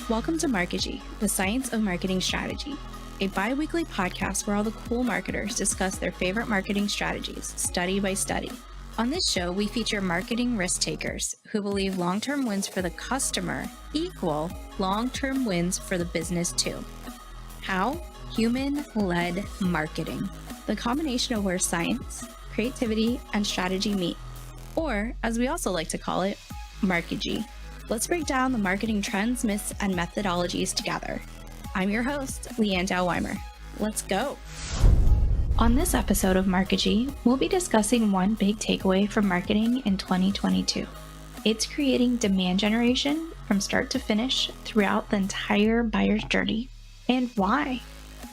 Welcome to Markigy, the science of marketing strategy, a bi-weekly podcast where all the cool marketers discuss their favorite marketing strategies, study by study. On this show, we feature marketing risk takers who believe long-term wins for the customer equal long-term wins for the business too. How? Human-led marketing, the combination of where science, creativity, and strategy meet, or as we also like to call it, Markigy. Let's break down the marketing trends, myths, and methodologies together. I'm your host, Leanne Dalweimer. Let's go. On this episode of Markigy, we'll be discussing one big takeaway from marketing in 2022. It's creating demand generation from start to finish throughout the entire buyer's journey. And why?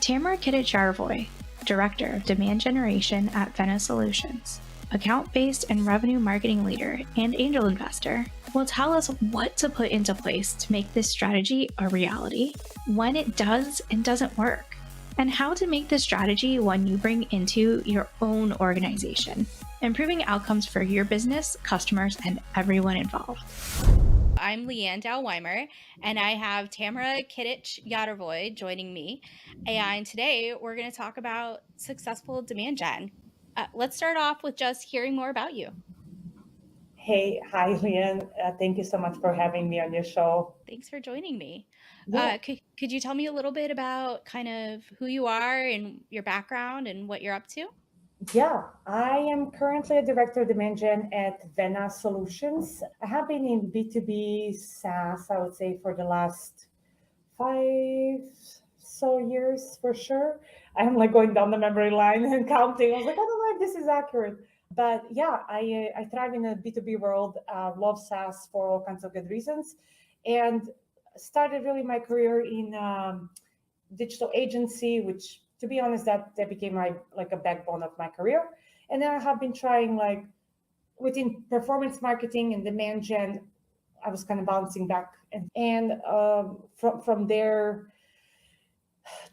Tamara Kitic Yaravoy, Director of Demand Generation at Vena Solutions, account-based and revenue marketing leader and angel investor, will tell us what to put into place to make this strategy a reality, when it does and doesn't work, and how to make this strategy one you bring into your own organization, improving outcomes for your business, customers, and everyone involved. I'm Leanne Dalweimer, and I have Tamara Kitic Yaravoy joining me. And today we're going to talk about successful demand gen. Let's start off with just hearing more about you. Hi, Leanne. Thank you so much for having me on your show. Thanks for joining me. Yeah. Could you tell me a little bit about kind of who you are and your background and what you're up to? Yeah, I am currently a director of demand gen at Vena Solutions. I have been in B2B SaaS, I would say, for the last 5 so years for sure. I'm like going down the memory line and counting. I was like, I don't know if this is accurate. But yeah, I thrive in a B2B world, love SaaS for all kinds of good reasons. And started really my career in digital agency, which to be honest, that became like a backbone of my career. And then I have been trying like within performance marketing and demand gen, I was kind of bouncing back and from there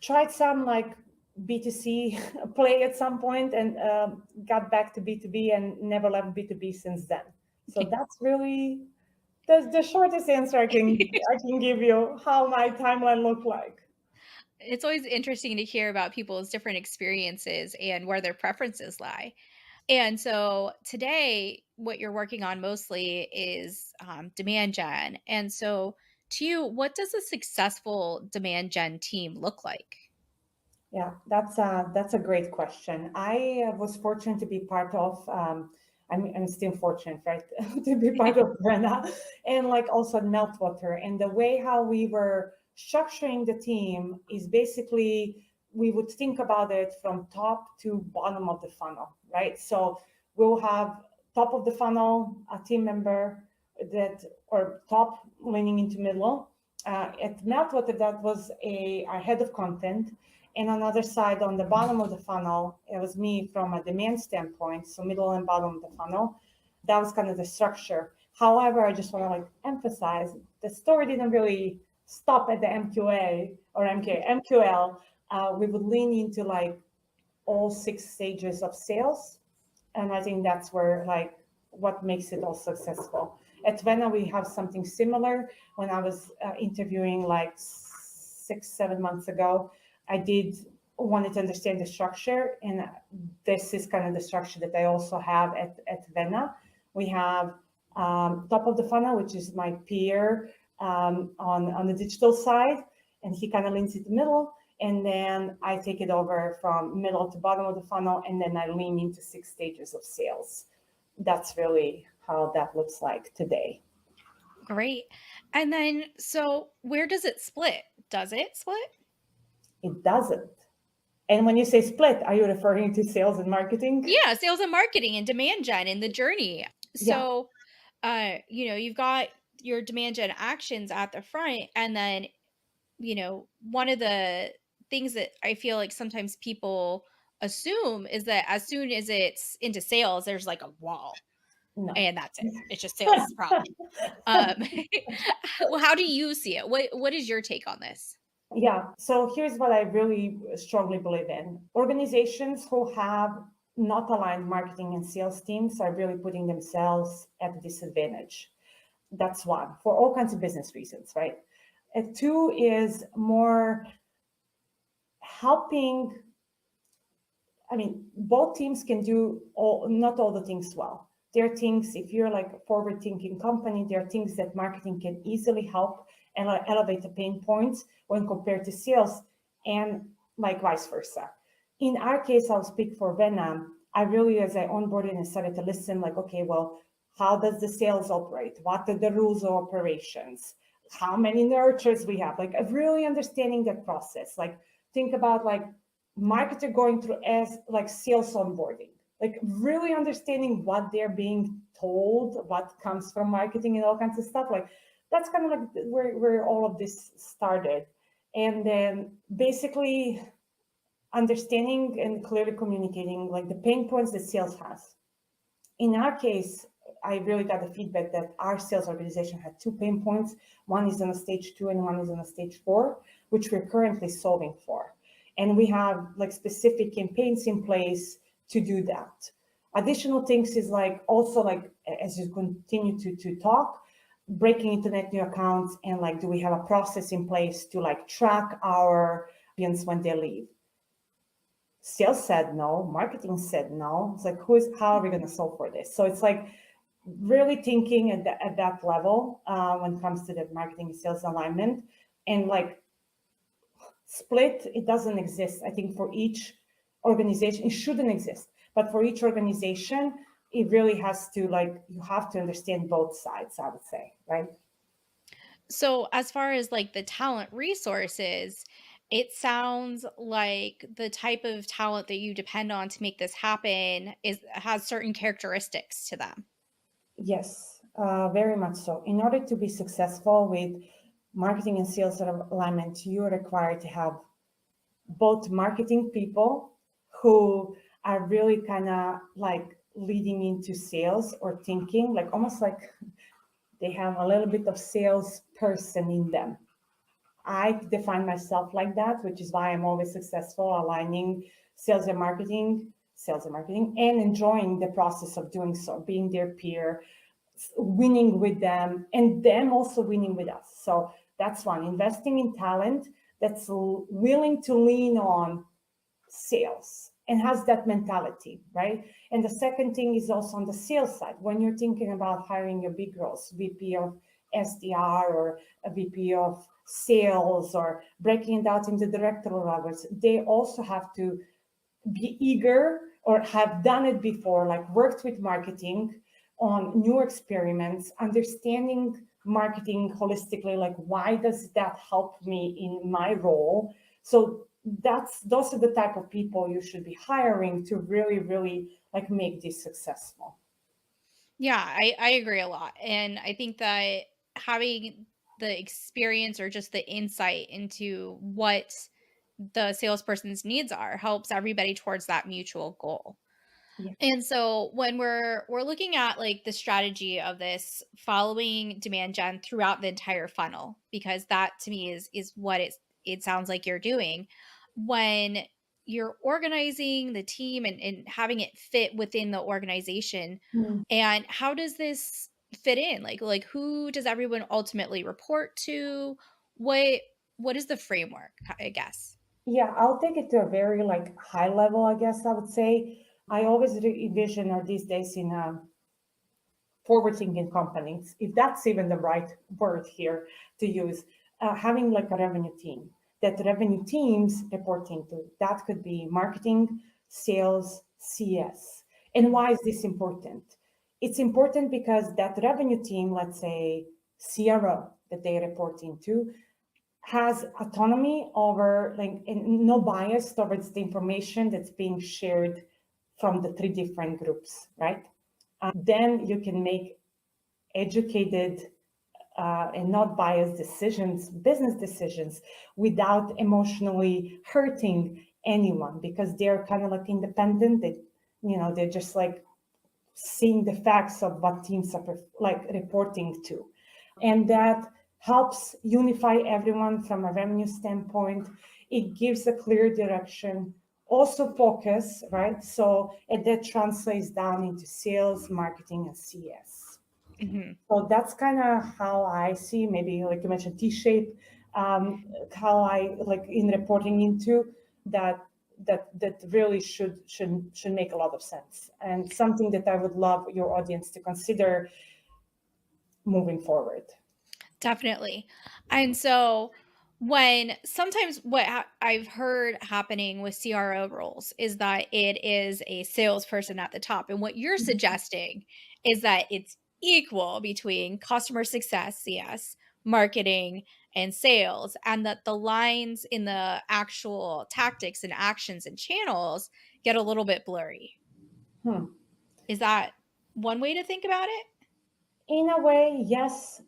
tried some like B2C play at some point and got back to B2B and never left B2B since then. So that's really the shortest answer I can give you how my timeline looked like. It's always interesting to hear about people's different experiences and where their preferences lie. And so today, what you're working on mostly is demand gen. And so to you, what does a successful demand gen team look like? Yeah, that's a great question. I was fortunate to be part of. I'm still fortunate, right, to be part of Vena, and like also Meltwater. And the way how we were structuring the team is basically we would think about it from top to bottom of the funnel, right? So we'll have top of the funnel a team member that or top leaning into middle. At Meltwater, that was our head of content. And on the other side, on the bottom of the funnel, it was me from a demand standpoint, so middle and bottom of the funnel. That was kind of the structure. However, I just want to like emphasize the story didn't really stop at the MQA or MQL. We would lean into like all 6 stages of sales. And I think that's where like what makes it all successful. At Vena, we have something similar. When I was interviewing like 6-7 months ago, I wanted to understand the structure, and this is kind of the structure that I also have at Vena. We have top of the funnel, which is my peer on the digital side, and he kind of leans in the middle, and then I take it over from middle to bottom of the funnel, and then I lean into 6 stages of sales. That's really how that looks like today. Great. And then, so where does it split? Does it split? It doesn't. And when you say split, are you referring to sales and marketing? Yeah, sales and marketing and demand gen in the journey. So, you've got your demand gen actions at the front. And then, one of the things that I feel like sometimes people assume is that as soon as it's into sales, there's like a wall. No. And that's it. It's just sales problem. Well, how do you see it? What is your take on this? Yeah. So here's what I really strongly believe in. Organizations who have not aligned marketing and sales teams are really putting themselves at a disadvantage. That's one for all kinds of business reasons, right? Two is more helping. I mean, both teams can do not all the things well. There are things, if you're like a forward thinking company, there are things that marketing can easily help and elevate the pain points when compared to sales, and like vice versa. In our case, I'll speak for Vena. I really, as I onboarded and started to listen, like, okay, well, how does the sales operate? What are the rules of operations? How many nurtures we have? Like, really understanding that process. Like, think about like marketer going through as like sales onboarding, like really understanding what they're being told, what comes from marketing and all kinds of stuff. Like that's kind of like where all of this started. And then basically understanding and clearly communicating like the pain points that sales has. In our case, I really got the feedback that our sales organization had two pain points. One is on a stage 2 and one is on a stage 4, which we're currently solving for. And we have like specific campaigns in place to do that. Additional things is like also like as you continue to talk, breaking into net new accounts, and like do we have a process in place to like track our audience when they leave? Sales said no, marketing said no. It's like how are we going to solve for this? So it's like really thinking at that level when it comes to the marketing and sales alignment, and like split, it doesn't exist. I think for each organization, it shouldn't exist, but for each organization, it really has to like, you have to understand both sides, I would say, right? So, as far as like the talent resources, it sounds like the type of talent that you depend on to make this happen has certain characteristics to them. Yes, very much so. In order to be successful with marketing and sales alignment, you are required to have both marketing people who are really kind of like leading into sales or thinking, like almost like they have a little bit of sales person in them. I define myself like that, which is why I'm always successful aligning sales and marketing, and enjoying the process of doing so, being their peer, winning with them, and them also winning with us. So that's one, investing in talent that's willing to lean on sales and has that mentality, right? And the second thing is also on the sales side. When you're thinking about hiring a big roles, VP of SDR or a VP of sales, or breaking it out into directorial levels, they also have to be eager or have done it before, like worked with marketing on new experiments, understanding marketing holistically, like why does that help me in my role? So those are the type of people you should be hiring to really like make this successful. Yeah, I agree a lot. And I think that having the experience or just the insight into what the salesperson's needs are helps everybody towards that mutual goal. Yeah. And so when we're looking at like the strategy of this following demand gen throughout the entire funnel, because that to me is what it sounds like you're doing when you're organizing the team and having it fit within the organization. Mm. And how does this fit in? Like who does everyone ultimately report to? What what is the framework, I guess? Yeah, I'll take it to a very like high level, I guess I would say. I always envision, or these days in forward thinking companies, if that's even the right word here to use, having like a revenue team that revenue teams reporting to. That could be marketing, sales, CS. And why is this important? It's important because that revenue team, let's say CRO that they report into, has autonomy over like and no bias towards the information that's being shared from the three different groups, right? Then you can make educated and not biased decisions, business decisions, without emotionally hurting anyone, because they're kind of like independent. They're just like seeing the facts of what teams are like reporting to, and that helps unify everyone from a revenue standpoint. It gives a clear direction, also focus, right? So and that translates down into sales, marketing, and CS. Mhm. So that's kind of how I see, maybe like you mentioned, T-shape. how I like in reporting into that really should make a lot of sense, and something that I would love your audience to consider moving forward. Definitely. And so when sometimes what I've heard happening with CRO roles is that it is a salesperson at the top. And what you're suggesting is that it's equal between customer success, CS, marketing, and sales, and that the lines in the actual tactics and actions and channels get a little bit blurry. Hmm. Is that one way to think about it? In a way, yes.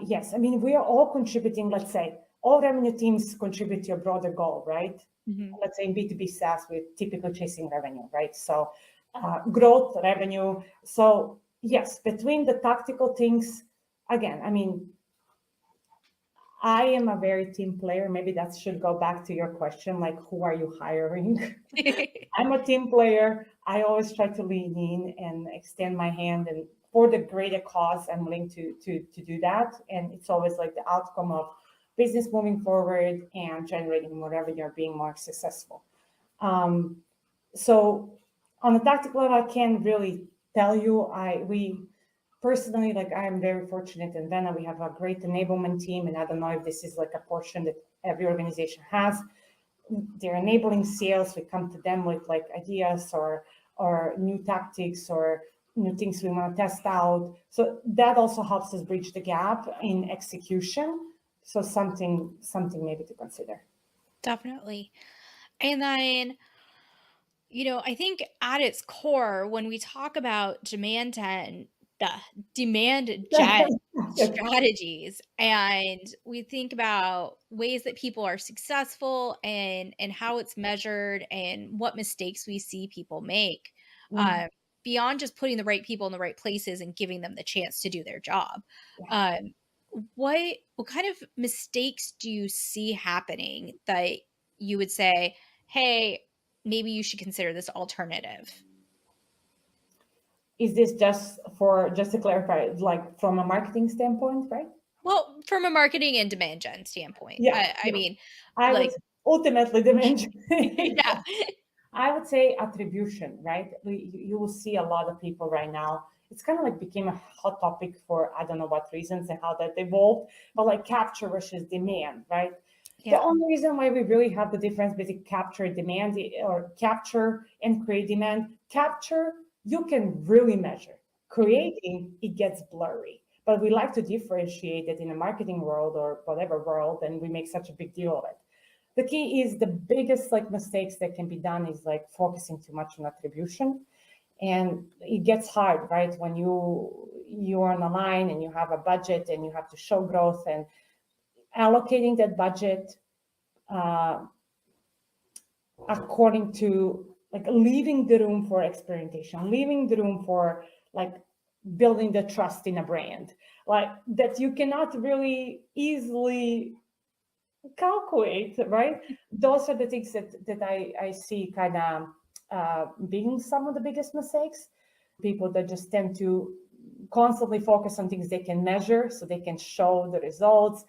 Yes. I mean, we are all contributing, let's say, all revenue teams contribute to a broader goal, right? Mhm. Let's say in B2B SaaS, we're typically chasing revenue, right? So growth, revenue. So yes, between the tactical things, again, I mean, I am a very team player. Maybe that should go back to your question, like who are you hiring? I'm a team player. I always try to lean in and extend my hand, and for the greater cause, I'm willing to do that. And it's always like the outcome of business moving forward and generating more revenue or being more successful. Um, so on a tactical level, I can't really tell you. We personally, like I am very fortunate in Vena. We have a great enablement team, and I don't know if this is like a portion that every organization has. They're enabling sales. We come to them with like ideas or new tactics or new things we want to test out. So that also helps us bridge the gap in execution. So something maybe to consider. Definitely. And then, I think at its core, when we talk about the demand gen strategies, and we think about ways that people are successful and how it's measured and what mistakes we see people make, Mm, uh, beyond just putting the right people in the right places and giving them the chance to do their job. yeah. Um, what kind of mistakes do you see happening that you would say, hey, maybe you should consider this alternative? Is this just to clarify, like from a marketing standpoint, right? Well, from a marketing and demand gen standpoint, Yeah, I yeah. mean, I would like, ultimately dimension. yeah, I would say attribution, right? You will see a lot of people right now. It's kind of like became a hot topic for I don't know what reasons and how that evolved, but like capture versus demand, right? The yeah, only reason why we really have the difference between capture and demand or capture and create demand, capture, you can really measure. mhm, Creating, it gets blurry. But we like to differentiate it in a marketing world or whatever world, and we make such a big deal of it. The key is the biggest like mistakes that can be done is like focusing too much on attribution, and it gets hard, right? When you're on a line and you have a budget and you have to show growth, and allocating that budget uh, according to like leaving the room for experimentation, leaving the room for like building the trust in a brand, like that you cannot really easily calculate, right? Those are the things that I see kind of being some of the biggest mistakes. People that just tend to constantly focus on things they can measure so they can show the results,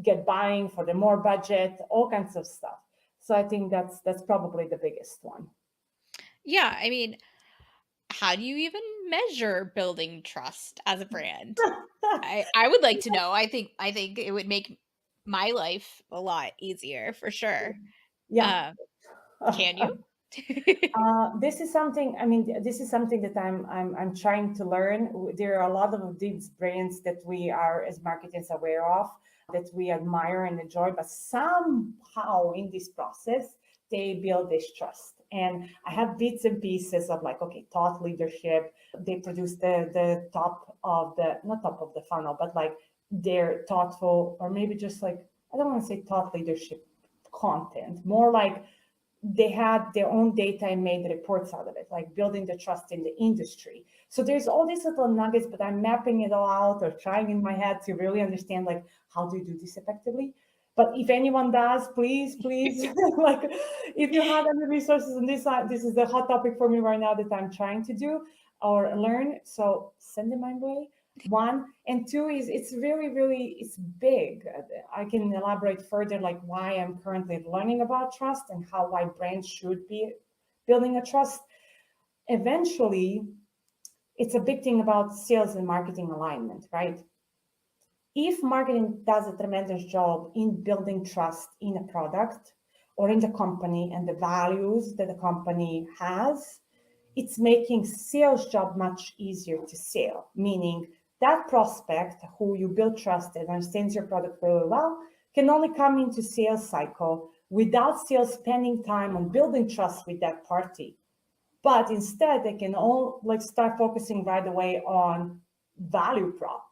get buying for the more budget, all kinds of stuff. So I think that's probably the biggest one. yeah. I mean, how do you even measure building trust as a brand? I would like to know. I think it would make my life a lot easier for sure. Yeah. Uh, can you? This is something. I mean, this is something that I'm trying to learn. There are a lot of these brands that we are as marketers aware of, that we admire and enjoy, but somehow in this process they build this trust. And I have bits and pieces of like, okay, thought leadership. They produce the top of the not top of the funnel, but like they're thoughtful, or maybe just like I don't want to say thought leadership content, more like they had their own data and made reports out of it, like building the trust in the industry. So there's all these little nuggets, but I'm mapping it all out or trying in my head to really understand like how do you do this effectively. But if anyone does, please, like if you have any resources on this side, this is the hot topic for me right now that I'm trying to do or learn. So send them my way. One, and two is it's very, really, it's big. I can elaborate further, like why I'm currently learning about trust and how why brands should be building a trust. Eventually, it's a big thing about sales and marketing alignment, right? If marketing does a tremendous job in building trust in a product or in the company and the values that the company has, it's making sales job much easier to sell, meaning that prospect who you build trust and understands your product really well can only come into sales cycle without sales spending time on building trust with that party. But instead, they can all like start focusing right away on value prop,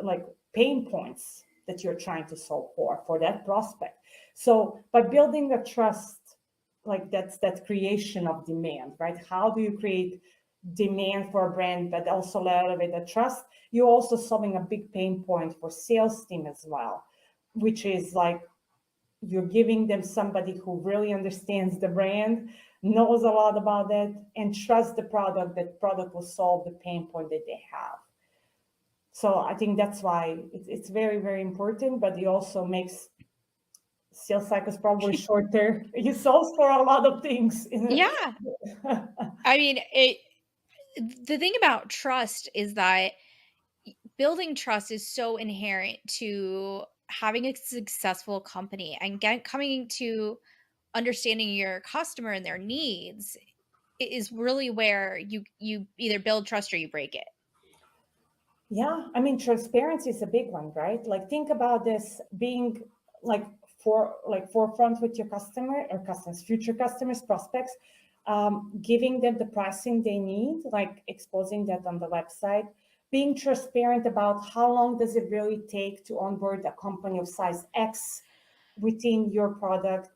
like pain points that you're trying to solve for that prospect. So by building a trust, like that's that creation of demand, right? How do you create demand for a brand, but also elevate the trust? You're also solving a big pain point for sales team as well, which is like you're giving them somebody who really understands the brand, knows a lot about it, and trusts the product. That product will solve the pain point that they have. So I think that's why it's very, very important, but it also makes sales cycles probably shorter. It solves for a lot of things. Yeah. I mean, the thing about trust is that building trust is so inherent to having a successful company and coming to understanding your customer and their needs is really where you either build trust or you break it. Yeah, I mean, transparency is a big one, right? Like, think about this being like forefront with your customer or customers, future customers, prospects, giving them the pricing they need, like exposing that on the website, being transparent about how long does it really take to onboard a company of size X within your product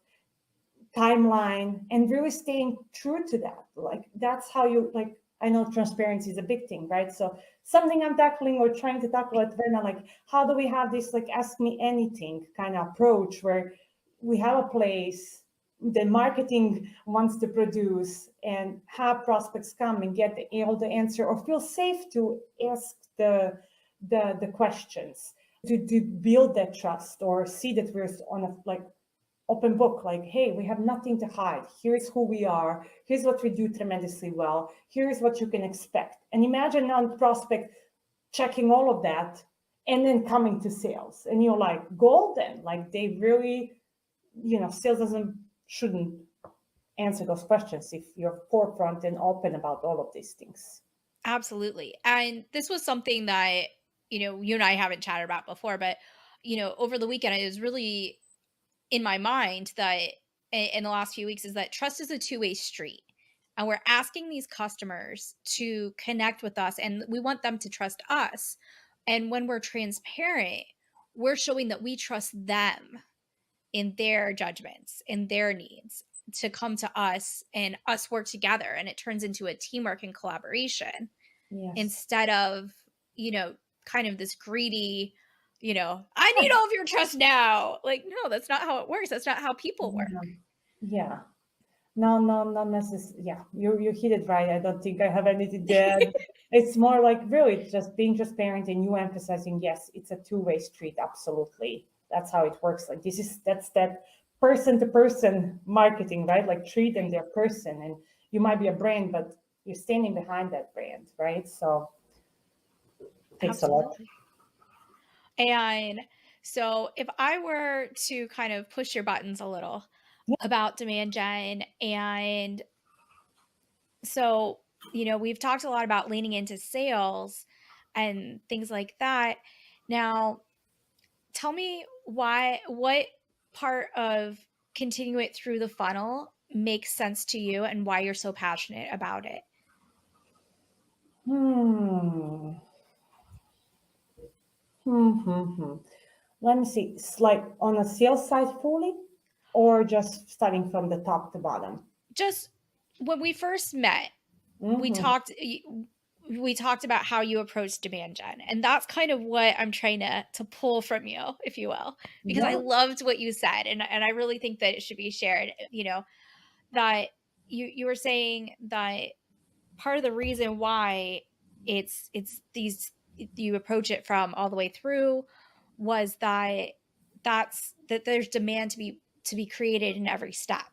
timeline, and really staying true to that. Like that's how you like. I know transparency is a big thing, right? So something I'm tackling or trying to tackle at Vena, like how do we have this like ask me anything kind of approach where we have a place the marketing wants to produce and have prospects come and get able to answer or feel safe to ask the questions to build that trust or see that we're on a like open book, like, hey, we have nothing to hide. Here's who we are. Here's what we do tremendously well. Here's what you can expect. And imagine now the prospect checking all of that and then coming to sales. And you're like, golden. Like they really, sales doesn't shouldn't answer those questions if you're forefront and open about all of these things. Absolutely. And this was something that, you and I haven't chatted about before, but, over the weekend, it was really in my mind that in the last few weeks is that trust is a two-way street. And we're asking these customers to connect with us and we want them to trust us. And when we're transparent, we're showing that we trust them in their judgments, in their needs to come to us and us work together. And it turns into a teamwork and collaboration Yes. instead of, kind of this greedy, I need all of your trust now. Like, no, that's not how it works. That's not how people Yeah. work. Yeah. No, no, not necessarily. Yeah, you hit it right. I don't think I have anything to add. It's more like really just being transparent and you emphasizing, yes, it's a two-way street. Absolutely. That's how it works. Like that's that person to person marketing, right? Like treat them Right. their person. And you might be a brand, but you're standing behind that brand, right? So it takes a lot. Absolutely. And so if I were to kind of push your buttons a little Yeah. about demand gen, and so, we've talked a lot about leaning into sales and things like that. Now, tell me what part of continuing it through the funnel makes sense to you and why you're so passionate about it. Hmm. Hmm. Hmm. Hmm. Let me see. It's like on a sales side fully or just starting from the top to bottom? Just when we first met, we Mm-hmm. talked we talked about how you approach demand gen, and that's kind of what I'm trying to pull from you, if you will, because I Yeah. loved what you said, and I really think that it should be shared, that you were saying that part of the reason why it's these you approach it from all the way through, was that there's demand to be created in every step.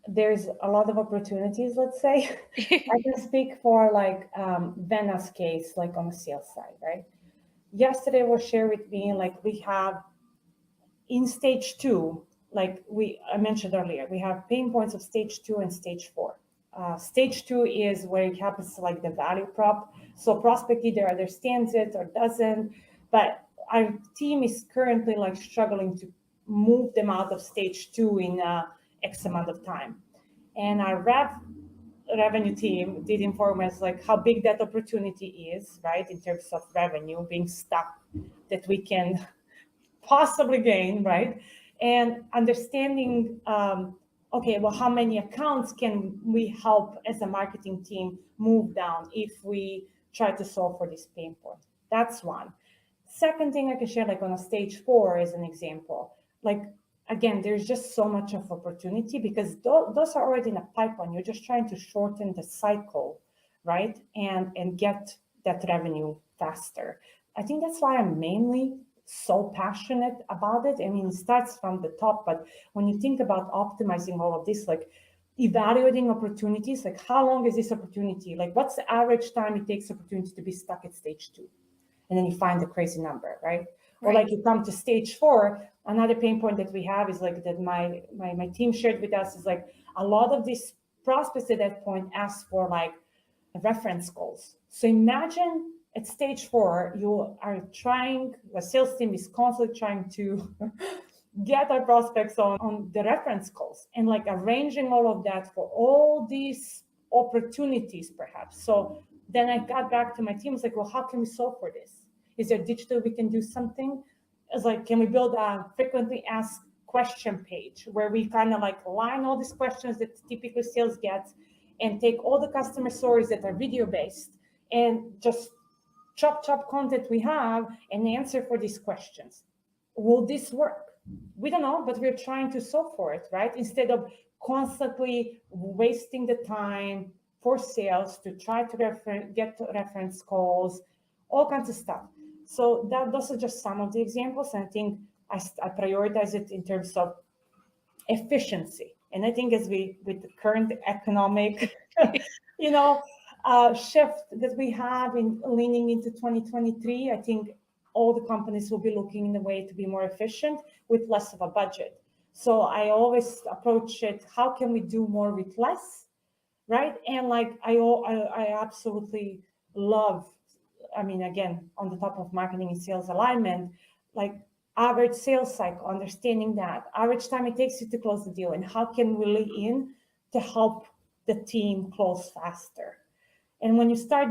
There's a lot of opportunities, let's say. I can speak for like Vena's case, like on the sales side, right? Yesterday was shared with me, like we have in stage 2, like I mentioned earlier, we have pain points of stage 2 and stage 4. Stage 2 is where it happens to like the value prop. So prospect either understands it or doesn't, but our team is currently like struggling to move them out of stage 2 in X amount of time. And our revenue team did inform us like how big that opportunity is, right? In terms of revenue being stuck that we can possibly gain, right? And understanding, okay, well, how many accounts can we help as a marketing team move down if we try to solve for this pain point? That's one. Second thing I can share, like on a stage 4 as an example, like, again, there's just so much of opportunity because those are already in a pipeline. You're just trying to shorten the cycle, right? And get that revenue faster. I think that's why I'm mainly so passionate about it. I mean, it starts from the top, but when you think about optimizing all of this, like evaluating opportunities, like how long is this opportunity? Like what's the average time it takes opportunity to be stuck at stage 2? And then you find the crazy number, right? Or like you come to stage 4, another pain point that we have is like that my team shared with us is like a lot of these prospects at that point ask for like reference calls. So imagine at stage 4, you are trying, the sales team is constantly trying to get our prospects on the reference calls and like arranging all of that for all these opportunities perhaps. So then I got back to my team. It's like, well, how can we solve for this? Is there digital we can do something? It's like, can we build a frequently asked question page where we kind of like line all these questions that typically sales gets and take all the customer stories that are video based and just chop content we have and answer for these questions. Will this work? We don't know, but we're trying to solve for it, right? Instead of constantly wasting the time for sales to try to get reference calls, all kinds of stuff. So those are just some of the examples. And I think I prioritize it in terms of efficiency. And I think as with the current economic, shift that we have in leaning into 2023, I think all the companies will be looking in a way to be more efficient with less of a budget. So I always approach it, how can we do more with less, right? And like I absolutely love, I mean, again, on the top of marketing and sales alignment, like average sales cycle, understanding that average time it takes you to close the deal, and how can we lean in to help the team close faster. And when you start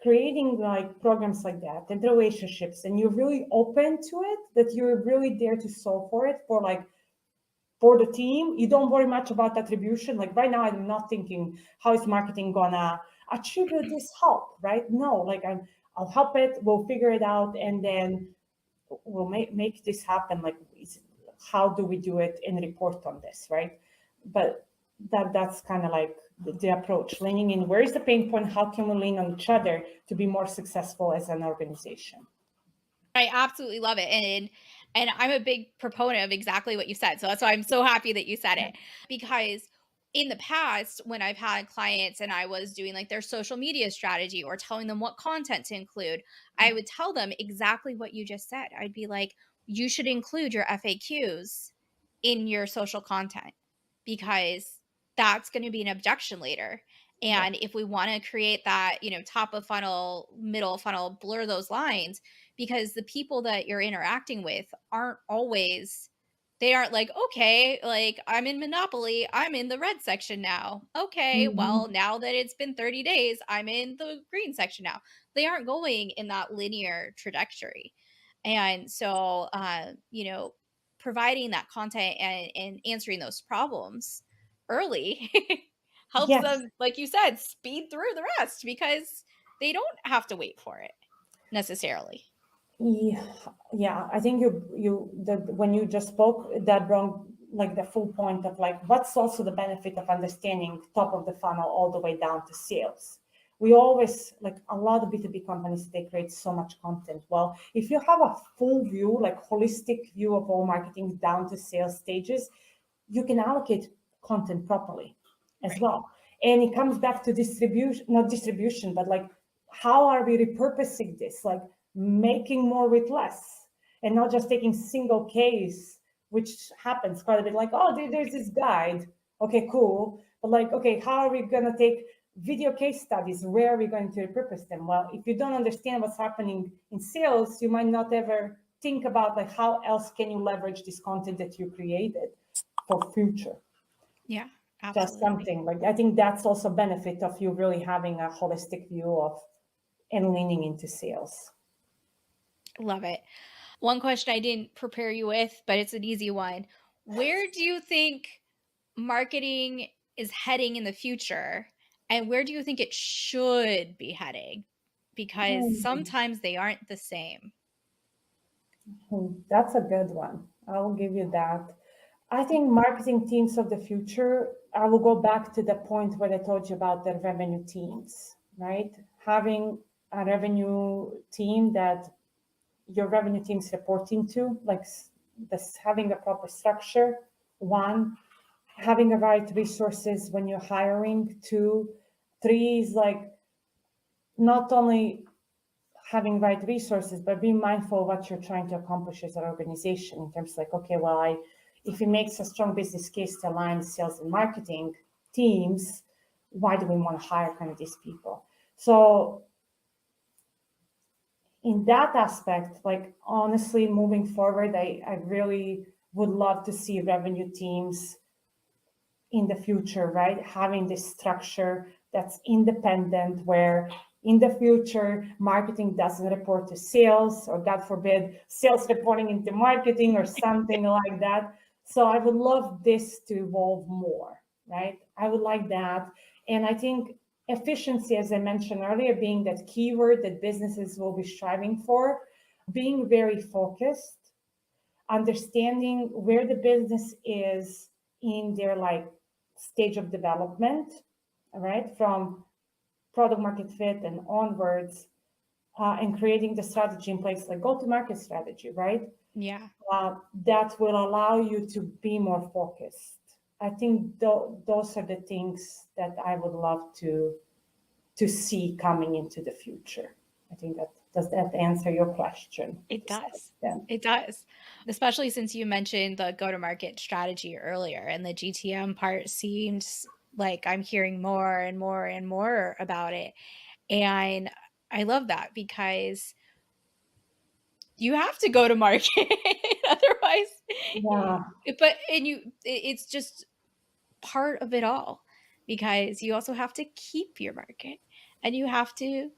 creating like programs like that and relationships, and you're really open to it, that you're really there to solve for it for the team, you don't worry much about attribution. Like right now, I'm not thinking how is marketing gonna attribute this help, right? No, like I'll help it, we'll figure it out, and then we'll make this happen. Like, how do we do it and report on this, right? But that's kind of like the approach, leaning in, where is the pain point, how can we lean on each other to be more successful as an organization. I absolutely love it. And I'm a big proponent of exactly what you said. So that's why I'm so happy that you said it. Because in the past, when I've had clients and I was doing like their social media strategy or telling them what content to include, I would tell them exactly what you just said. I'd be like, you should include your FAQs in your social content because that's going to be an objection later. And if we want to create that, top of funnel, middle funnel, blur those lines, because the people that you're interacting with aren't always, they aren't like, okay, like I'm in Monopoly, I'm in the red section now. Okay, well, now that it's been 30 days, I'm in the green section now. They aren't going in that linear trajectory. And so, providing that content and answering those problems early helps Yes. them, like you said, speed through the rest because they don't have to wait for it necessarily. Yeah, I think when you just spoke, that brought like the full point of like what's also the benefit of understanding top of the funnel all the way down to sales. we always, like a lot of B2B companies, they create so much content. Well, if you have a full view, like holistic view of all marketing down to sales stages, you can allocate content properly as Right. well. And it comes back to distribution, not distribution, but like, how are we repurposing this? Like making more with less and not just taking single case, which happens quite a bit. Like, oh, there's this guide. Okay, cool. But like, okay, how are we going to take video case studies? Where are we going to repurpose them? Well, if you don't understand what's happening in sales, you might not ever think about like, how else can you leverage this content that you created for future. Yeah, Just absolutely. something like, I think that's also benefit of you really having a holistic view of and leaning into sales. Love it. One question I didn't prepare you with, but it's an easy one. Where do you think marketing is heading in the future? And where do you think it should be heading? Because Hmm, sometimes they aren't the same. that's a good one. I will give you that. I think marketing teams of the future, I will go back to the point where I told you about the revenue teams, right? Having a revenue team that your revenue teams reporting to, like this, having a proper structure, one, having the right resources when you're hiring, two, three is like not only having right resources, but being mindful of what you're trying to accomplish as an organization in terms of like, okay, well, if it makes a strong business case to align sales and marketing teams, why do we want to hire kind of these people? So in that aspect, like honestly, moving forward, I really would love to see revenue teams in the future, right? Having this structure that's independent, where in the future, marketing doesn't report to sales, or God forbid, sales reporting into marketing or something like that. So I would love this to evolve more, right? I would like that. And I think efficiency, as I mentioned earlier, being that keyword that businesses will be striving for, being very focused, understanding where the business is in their like stage of development, all right, from product market fit and onwards, and creating the strategy in place, like go to market strategy, right? Yeah. That will allow you to be more focused. I think those are the things that I would love to see coming into the future. I think that does that answer your question It to some does. extent. It does. Especially since you mentioned the go to market strategy earlier, and the GTM part seems like I'm hearing more and more and more about it. And I love that because you have to go to market otherwise. Yeah, But and it's just part of it all, because you also have to keep your market, and you have to,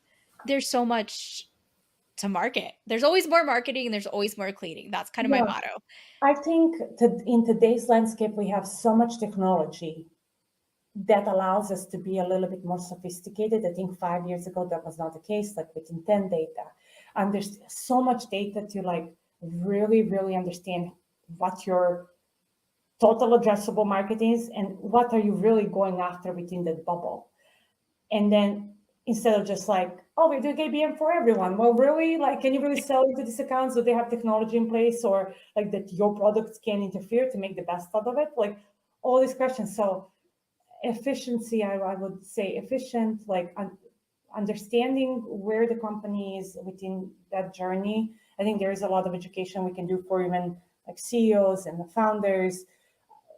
there's so much to market. There's always more marketing and there's always more cleaning. That's kind of my yeah. motto. I think in today's landscape, we have so much technology that allows us to be a little bit more sophisticated. I think 5 years ago, that was not the case, like with intent data. And there's so much data to like really, really understand what your total addressable market is and what are you really going after within that bubble. And then instead of just like, oh, we're doing ABM for everyone. Well, really, like, can you really sell into these accounts? Do they have technology in place, or like that your products can interfere to make the best out of it? Like all these questions. So efficiency, I would say efficient, like understanding where the company is within that journey. I think there is a lot of education we can do for even like CEOs and the founders,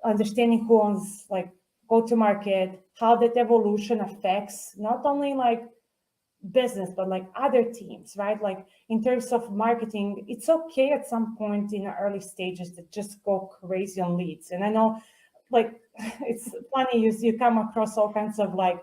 understanding who owns like go to market, how that evolution affects not only like business but like other teams, right? Like in terms of marketing, it's okay at some point in the early stages to just go crazy on leads. And I know like it's funny, you come across all kinds of like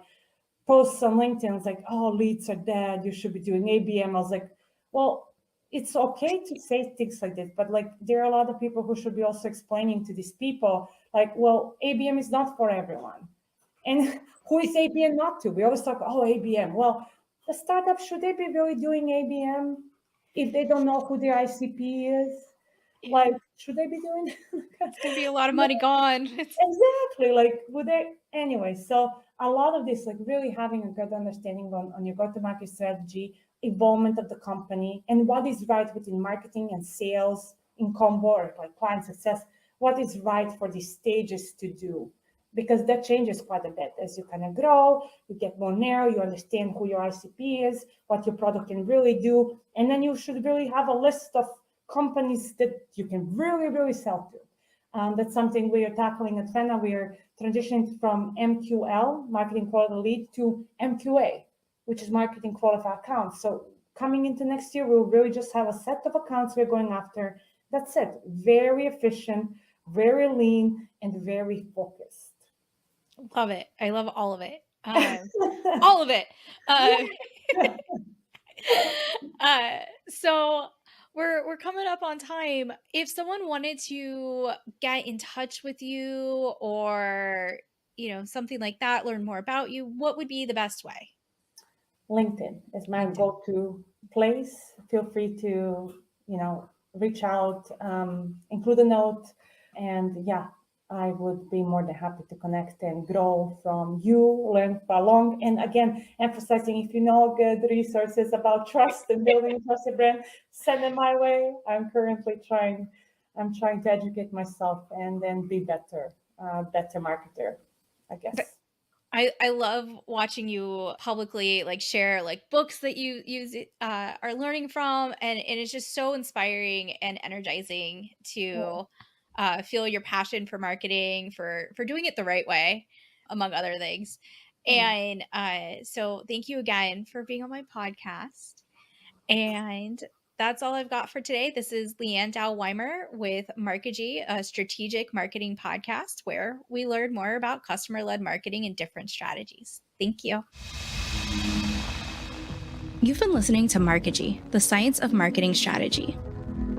posts on LinkedIn. It's like, oh, leads are dead, you should be doing ABM. I was like, well, it's okay to say things like this, but like there are a lot of people who should be also explaining to these people, like, well, ABM is not for everyone. And who is ABM not to? We always talk, oh, ABM. Well, the startup, should they be really doing ABM if they don't know who their ICP is? Yeah. Like, should they be doing? It's going to be a lot of money gone. Exactly. Like, would they? Anyway, so a lot of this, like really having a good understanding on your go-to-market strategy, involvement of the company, and what is right within marketing and sales in combo, or like client success, what is right for these stages to do. Because that changes quite a bit as you kind of grow, you get more narrow, you understand who your ICP is, what your product can really do, and then you should really have a list of companies that you can really, really sell to. That's something we are tackling at Vena. We are transitioning from MQL, Marketing Quality Lead, to MQA, which is Marketing Qualified Accounts. So coming into next year, we'll really just have a set of accounts we're going after. That's it. Very efficient, very lean, and very focused. Love it. I love all of it. All of it. So we're coming up on time. If someone wanted to get in touch with you or, something like that, learn more about you, what would be the best way? LinkedIn is my go-to place. Feel free to, reach out, include a note, and I would be more than happy to connect and grow from you, learn along. And again, emphasizing, if you know good resources about trust and building a trusted brand, send them my way. I'm trying to educate myself and then be better marketer, I guess. I love watching you publicly share books that you are learning from, and it's just so inspiring and energizing to feel your passion for marketing, for doing it the right way, among other things. And so thank you again for being on my podcast. And that's all I've got for today. This is Leanne Dow-Weimer with Markigy, a strategic marketing podcast where we learn more about customer-led marketing and different strategies. Thank you. You've been listening to Markigy, the science of marketing strategy.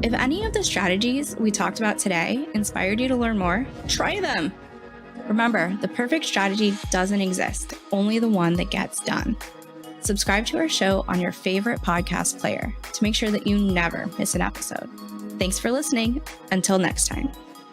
If any of the strategies we talked about today inspired you to learn more, try them. Remember, the perfect strategy doesn't exist, only the one that gets done. Subscribe to our show on your favorite podcast player to make sure that you never miss an episode. Thanks for listening. Until next time.